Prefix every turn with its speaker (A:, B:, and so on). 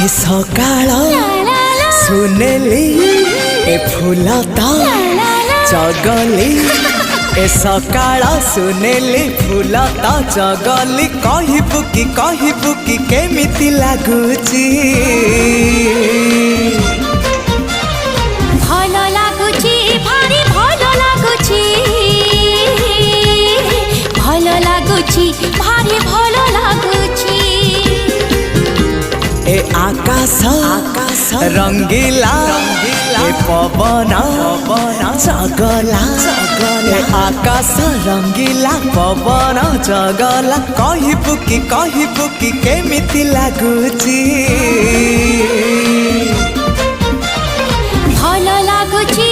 A: ए सकाळ सुनेली ए फूलता चगली ए सकाळ सुनेली फूलता चगली कहबू कि केमिति लागुची
B: भल लागुची भारी भल लागुची भल लागुची भारी भल लागुची
A: ए आकाश रंगीला ए पवन जगला ए आकाश रंगीला पवन जगला कहबू कि केमिति लागुची
B: भल लागुची